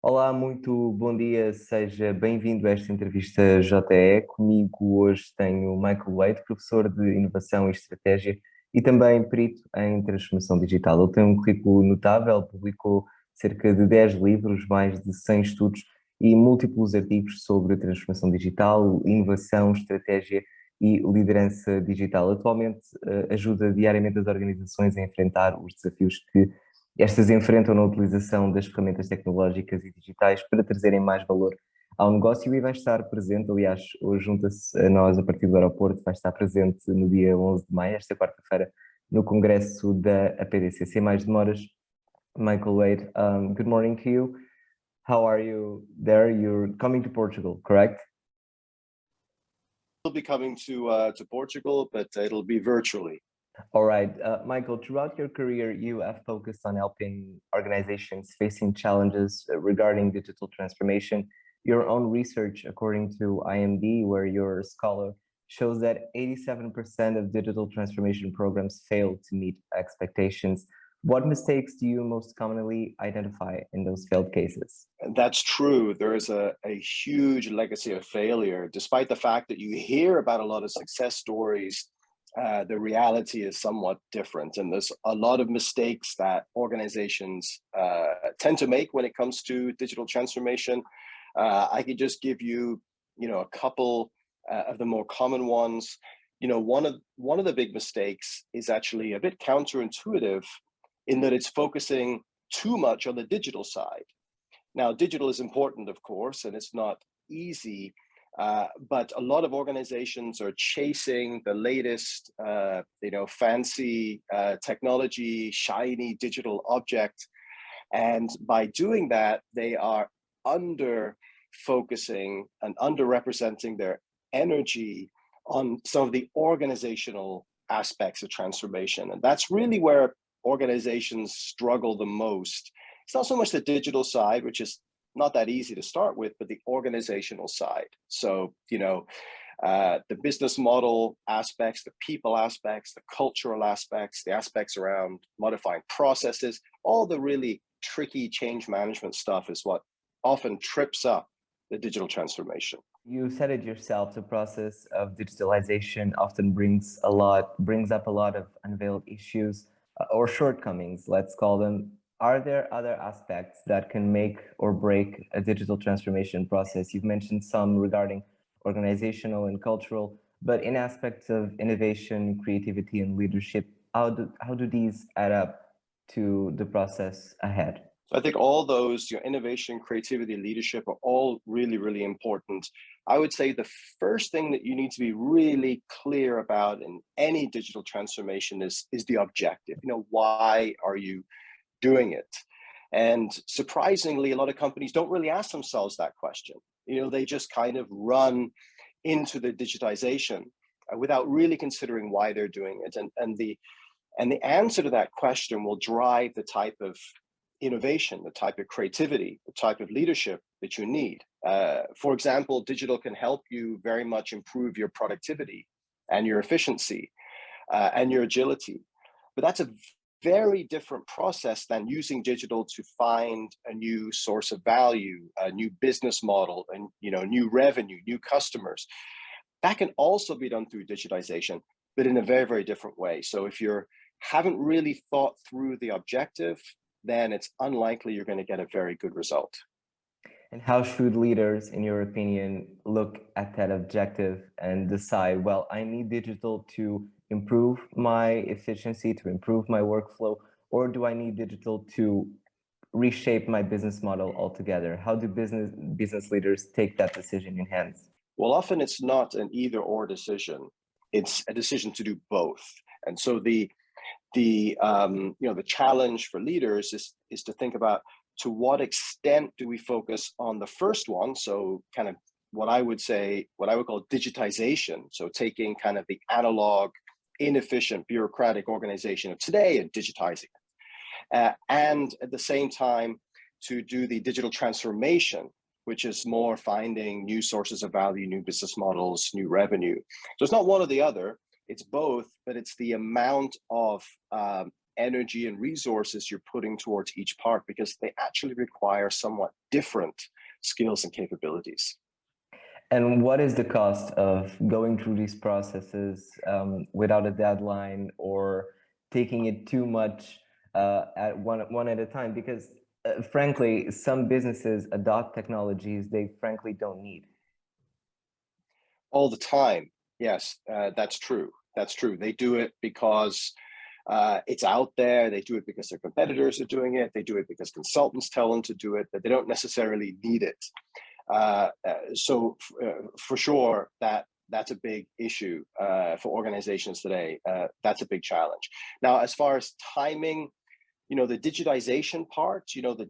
Olá, muito bom dia, seja bem-vindo a esta entrevista JE. Comigo hoje tenho o Michael Wade, professor de Inovação e Estratégia e também perito em Transformação Digital. Ele tem um currículo notável, publicou cerca de 10 livros, mais de 100 estudos e múltiplos artigos sobre transformação digital, inovação, estratégia e liderança digital. Atualmente ajuda diariamente as organizações a enfrentar os desafios que estas enfrentam na utilização das ferramentas tecnológicas e digitais para trazerem mais valor ao negócio e vai estar presente, aliás, hoje junta-se a nós a partir do aeroporto, vai estar presente no dia 11 de maio, esta quarta-feira, no Congresso da APDC. Sem mais demoras, Michael Wade, good morning to you. How are you there? You're coming to Portugal, correct? Will be coming to Portugal, but it'll be virtually. All right, Michael, throughout your career, you have focused on helping organizations facing challenges regarding digital transformation. Your own research, according to IMD, where you're a scholar, shows that 87% of digital transformation programs fail to meet expectations. What mistakes do you most commonly identify in those failed cases? That's true. There is a huge legacy of failure, despite the fact that you hear about a lot of success stories. The reality is somewhat different, and there's a lot of mistakes that organizations tend to make when it comes to digital transformation. I could just give you, a couple of the more common ones. One of the big mistakes is actually a bit counterintuitive in that it's focusing too much on the digital side. Now, digital is important, of course, and it's not easy. But a lot of organizations are chasing the latest, fancy technology, shiny digital object. And by doing that, they are under focusing and underrepresenting their energy on some of the organizational aspects of transformation. And that's really where organizations struggle the most. It's not so much the digital side, which is not that easy to start with, but the organizational side. So, the business model aspects, the people aspects, the cultural aspects, the aspects around modifying processes, all the really tricky change management stuff is what often trips up the digital transformation. You said it yourself, the process of digitalization often brings up a lot of unveiled issues or shortcomings, let's call them. Are there other aspects that can make or break a digital transformation process? You've mentioned some regarding organizational and cultural, but in aspects of innovation, creativity, and leadership, how do these add up to the process ahead? So I think all those, innovation, creativity, leadership are all really, really important. I would say the first thing that you need to be really clear about in any digital transformation is the objective. Why are you doing it? And surprisingly, a lot of companies don't really ask themselves that question. They just kind of run into the digitization without really considering why they're doing it. And the answer to that question will drive the type of innovation, the type of creativity, the type of leadership that you need. For example, digital can help you very much improve your productivity and your efficiency and your agility. But that's a very different process than using digital to find a new source of value, a new business model, and new revenue, new customers. That can also be done through digitization, but in a very, very different way. So if you haven't really thought through the objective, then it's unlikely you're going to get a very good result. And how should leaders, in your opinion, look at that objective and decide, well, I need digital to improve my efficiency, to improve my workflow, or do I need digital to reshape my business model altogether? How do business leaders take that decision in hands? Well, often it's not an either or decision. It's a decision to do both. And so the challenge for leaders is to think about, to what extent do we focus on the first one? So kind of what I would call digitization. So taking kind of the analog, inefficient, bureaucratic organization of today and digitizing it. And at the same time, to do the digital transformation, which is more finding new sources of value, new business models, new revenue. So it's not one or the other, it's both, but it's the amount of energy and resources you're putting towards each part, because they actually require somewhat different skills and capabilities. And what is the cost of going through these processes without a deadline, or taking it too much at one at a time? Because frankly, some businesses adopt technologies they frankly don't need. All the time. Yes, that's true. That's true. They do it because it's out there. They do it because their competitors are doing it. They do it because consultants tell them to do it, but they don't necessarily need it. So for sure, that's a big issue for organizations today. That's a big challenge. Now, as far as timing, the digitization part, the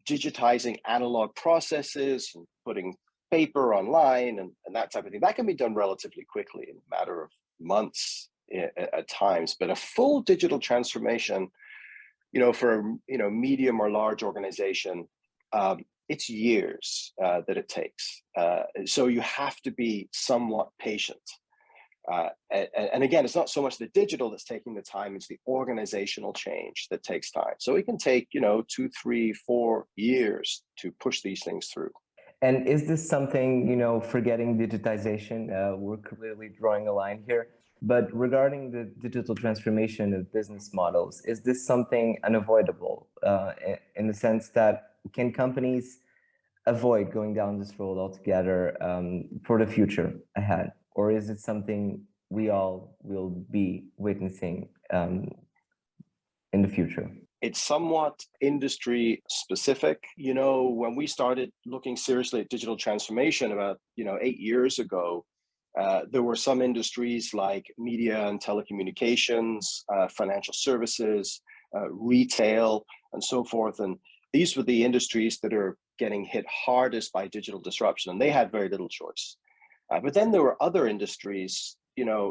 digitizing analog processes and putting paper online and that type of thing, that can be done relatively quickly in a matter of months at times. But a full digital transformation, for a medium or large organization, it's years that it takes. So you have to be somewhat patient. And again, it's not so much the digital that's taking the time, it's the organizational change that takes time. So it can take, 2, 3, 4 years to push these things through. And is this something, forgetting digitization, we're clearly drawing a line here, but regarding the digital transformation of business models, is this something unavoidable in the sense that can companies avoid going down this road altogether for the future ahead? Or is it something we all will be witnessing in the future? It's somewhat industry specific. When we started looking seriously at digital transformation about, 8 years ago, there were some industries like media and telecommunications, financial services, retail, and so forth. And these were the industries that are getting hit hardest by digital disruption, and they had very little choice. But then there were other industries,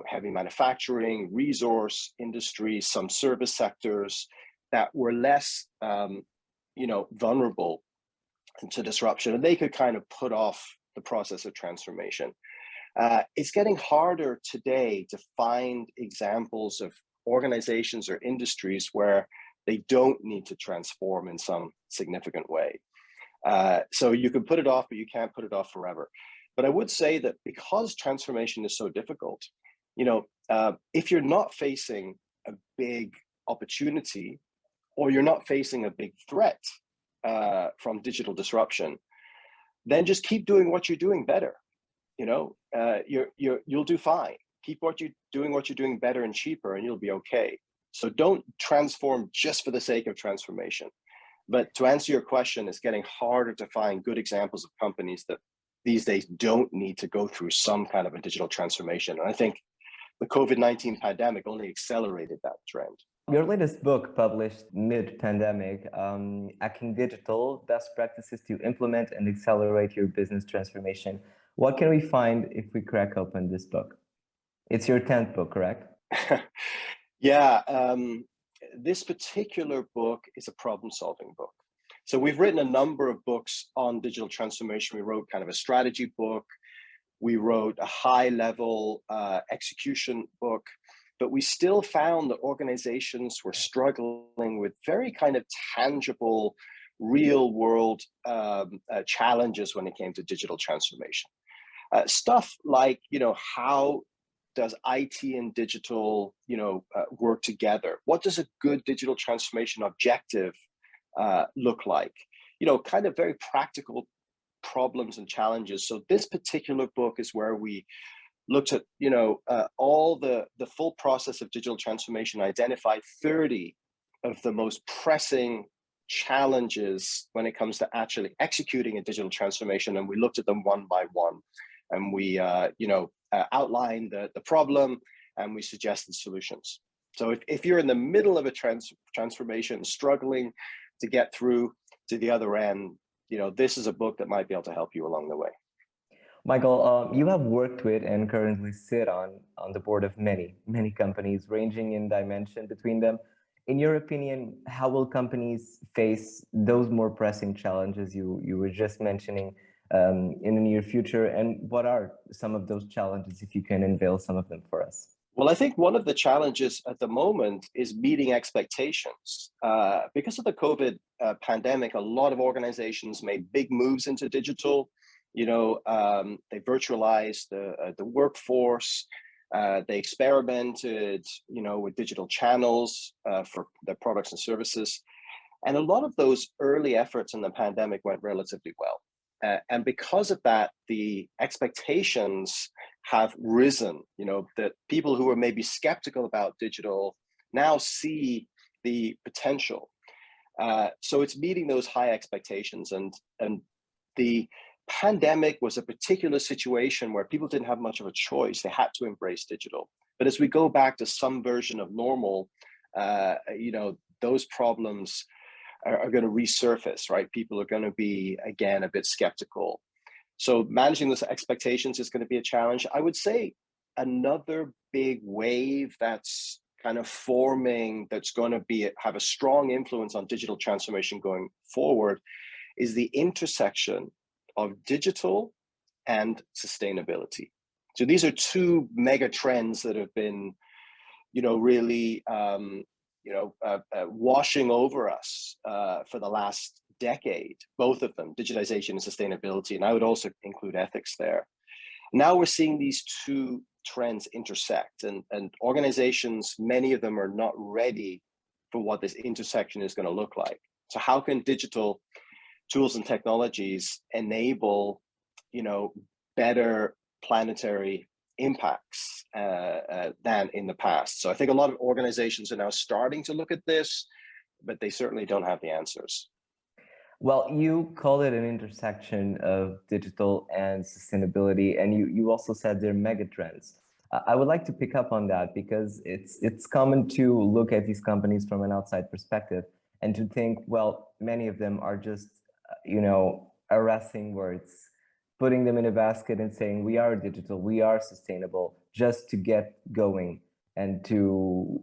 heavy manufacturing, resource industries, some service sectors that were less, vulnerable to disruption, and they could kind of put off the process of transformation. It's getting harder today to find examples of organizations or industries where they don't need to transform in some significant way. So you can put it off, but you can't put it off forever. But I would say that because transformation is so difficult, if you're not facing a big opportunity, or you're not facing a big threat from digital disruption, then just keep doing what you're doing better. You'll do fine. Keep doing what you're doing better and cheaper, and you'll be okay. So don't transform just for the sake of transformation. But to answer your question, it's getting harder to find good examples of companies that these days don't need to go through some kind of a digital transformation. And I think the COVID-19 pandemic only accelerated that trend. Your latest book, published mid-pandemic, Hacking Digital, Best Practices to Implement and Accelerate Your Business Transformation. What can we find if we crack open this book? It's your 10th book, correct? Yeah, this particular book is a problem-solving book. So we've written a number of books on digital transformation. We wrote kind of a strategy book. We wrote a high-level execution book. But we still found that organizations were struggling with very kind of tangible, real-world challenges when it came to digital transformation. Stuff like, how does IT and digital, work together? What does a good digital transformation objective look like? Kind of very practical problems and challenges. So this particular book is where we looked at, all the full process of digital transformation, identified 30 of the most pressing challenges when it comes to actually executing a digital transformation. And we looked at them one by one. And we, outlined the problem, and we suggested solutions. So if you're in the middle of a transformation, struggling to get through to the other end, this is a book that might be able to help you along the way. Michael, you have worked with and currently sit on the board of many companies, ranging in dimension between them. In your opinion, how will companies face those more pressing challenges you were just mentioning in the near future? And what are some of those challenges, if you can unveil some of them for us? Well, I think one of the challenges at the moment is meeting expectations. Because of the COVID pandemic, a lot of organizations made big moves into digital. They virtualized the workforce. They experimented, with digital channels for their products and services. And a lot of those early efforts in the pandemic went relatively well. And because of that, the expectations have risen, that people who were maybe skeptical about digital now see the potential. So it's meeting those high expectations. And the pandemic was a particular situation where people didn't have much of a choice. They had to embrace digital. But as we go back to some version of normal, those problems are going to resurface, right? People are going to be, again, a bit skeptical. So managing those expectations is going to be a challenge. I would say another big wave that's kind of forming, that's going to have a strong influence on digital transformation going forward, is the intersection of digital and sustainability. So these are two mega trends that have been, really washing over us for the last decade, both of them, digitization and sustainability, and I would also include ethics there. Now we're seeing these two trends intersect, and organizations, many of them are not ready for what this intersection is going to look like. So how can digital tools and technologies enable, better planetary impacts than in the past? So I think a lot of organizations are now starting to look at this, but they certainly don't have the answers. Well, you call it an intersection of digital and sustainability, and you also said they're megatrends. I would like to pick up on that because it's common to look at these companies from an outside perspective and to think, well, many of them are just, arresting words, putting them in a basket and saying, we are digital, we are sustainable, just to get going and to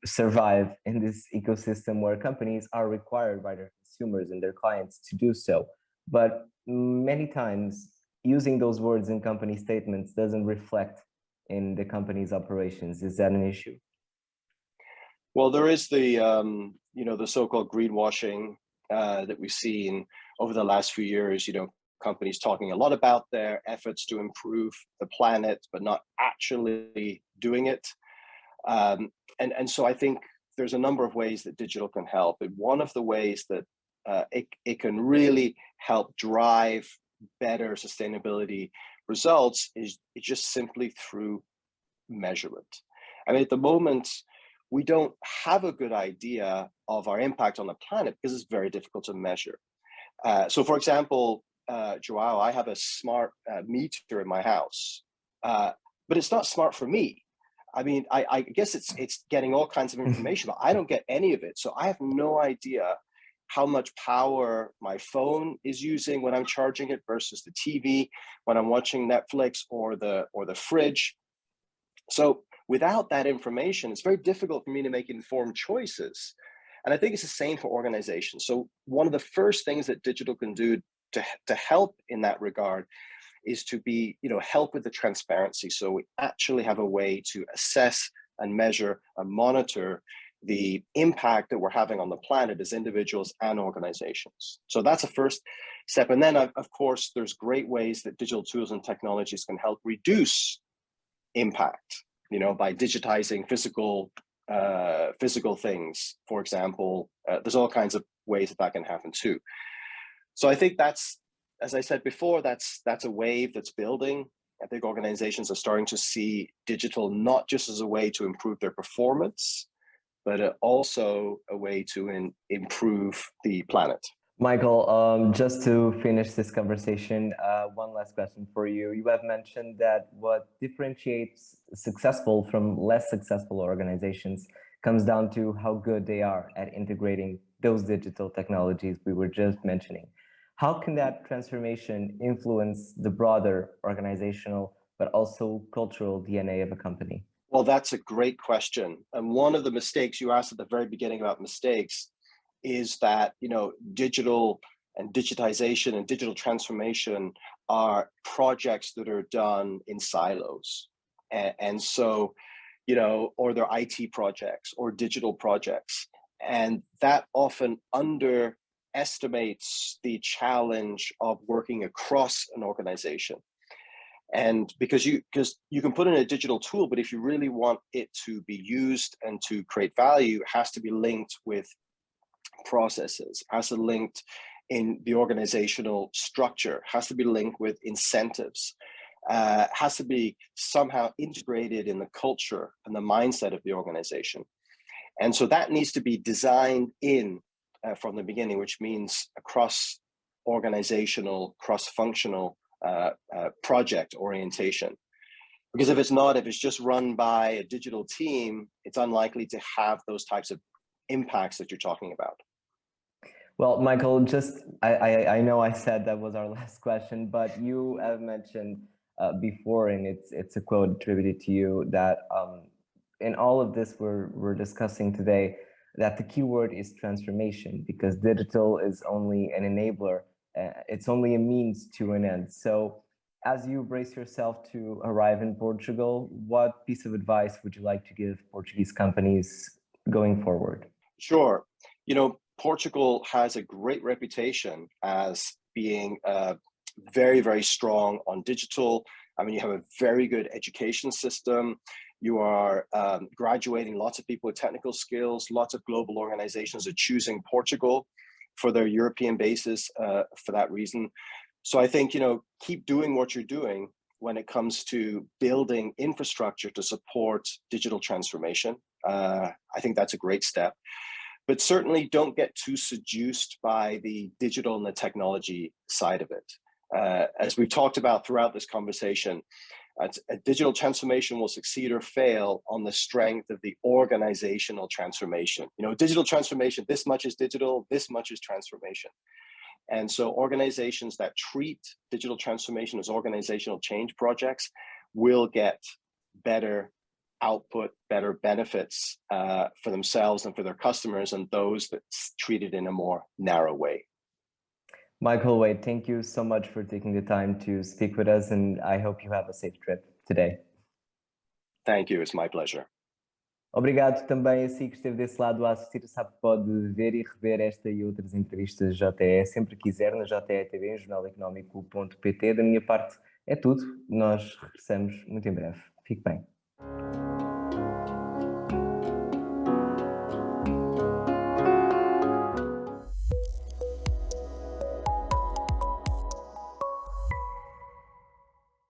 survive in this ecosystem where companies are required by their consumers and their clients to do so. But many times using those words in company statements doesn't reflect in the company's operations. Is that an issue? Well, there is the so-called greenwashing that we've seen over the last few years, companies talking a lot about their efforts to improve the planet, but not actually doing it. And so I think there's a number of ways that digital can help. And one of the ways that it can really help drive better sustainability results is just simply through measurement. I mean, at the moment, we don't have a good idea of our impact on the planet because it's very difficult to measure. So for example, Joao, I have a smart meter in my house, but it's not smart for me. I mean, I guess it's getting all kinds of information, but I don't get any of it. So I have no idea how much power my phone is using when I'm charging it versus the TV, when I'm watching Netflix or the fridge. So without that information, it's very difficult for me to make informed choices. And I think it's the same for organizations. So one of the first things that digital can do to help in that regard is to be, help with the transparency. So we actually have a way to assess and measure and monitor the impact that we're having on the planet as individuals and organizations. So that's a first step. And then, of course, there's great ways that digital tools and technologies can help reduce impact, by digitizing physical things, for example. There's all kinds of ways that can happen too. So I think that's, as I said before, that's a wave that's building. I think organizations are starting to see digital not just as a way to improve their performance, but also a way to improve the planet. Michael, just to finish this conversation, one last question for you. You have mentioned that what differentiates successful from less successful organizations comes down to how good they are at integrating those digital technologies we were just mentioning. How can that transformation influence the broader organizational, but also cultural DNA of a company? Well, that's a great question. And one of the mistakes you asked at the very beginning about mistakes is that, digital and digitization and digital transformation are projects that are done in silos. And so, you know, or their IT projects or digital projects. And that often underestimates the challenge of working across an organization. And because you can put in a digital tool, but if you really want it to be used and to create value, it has to be linked with processes, has to be linked in the organizational structure, has to be linked with incentives, has to be somehow integrated in the culture and the mindset of the organization. And so that needs to be designed in from the beginning, which means a cross-organizational, cross-functional project orientation. Because if it's not, if it's just run by a digital team, it's unlikely to have those types of impacts that you're talking about. Well, Michael, I know I said that was our last question, but you have mentioned before, and it's a quote attributed to you, that in all of this we're discussing today, that the keyword is transformation, because digital is only an enabler. It's only a means to an end. So as you brace yourself to arrive in Portugal, what piece of advice would you like to give Portuguese companies going forward? Sure. You know, Portugal has a great reputation as being very, very strong on digital. I mean, you have a very good education system. You are graduating lots of people with technical skills. Lots of global organizations are choosing Portugal for their European bases for that reason. So I think, you know, keep doing what you're doing when it comes to building infrastructure to support digital transformation. I think that's a great step. But certainly don't get too seduced by the digital and the technology side of it. As we've talked about throughout this conversation, a digital transformation will succeed or fail on the strength of the organizational transformation. You know, digital transformation, this much is digital, this much is transformation. And so organizations that treat digital transformation as organizational change projects will get better output, better benefits for themselves and for their customers, and those that treat it in a more narrow way. Michael Wade, thank you so much for taking the time to speak with us, and I hope you have a safe trip today. Thank you, it's my pleasure. Obrigado também a si que esteve desse lado a assistir. Sabe que pode ver e rever esta e outras entrevistas JE sempre que quiser na JE TV, em jornaleconómico.pt. Da minha parte é tudo. Nós regressamos muito em breve. Fique bem.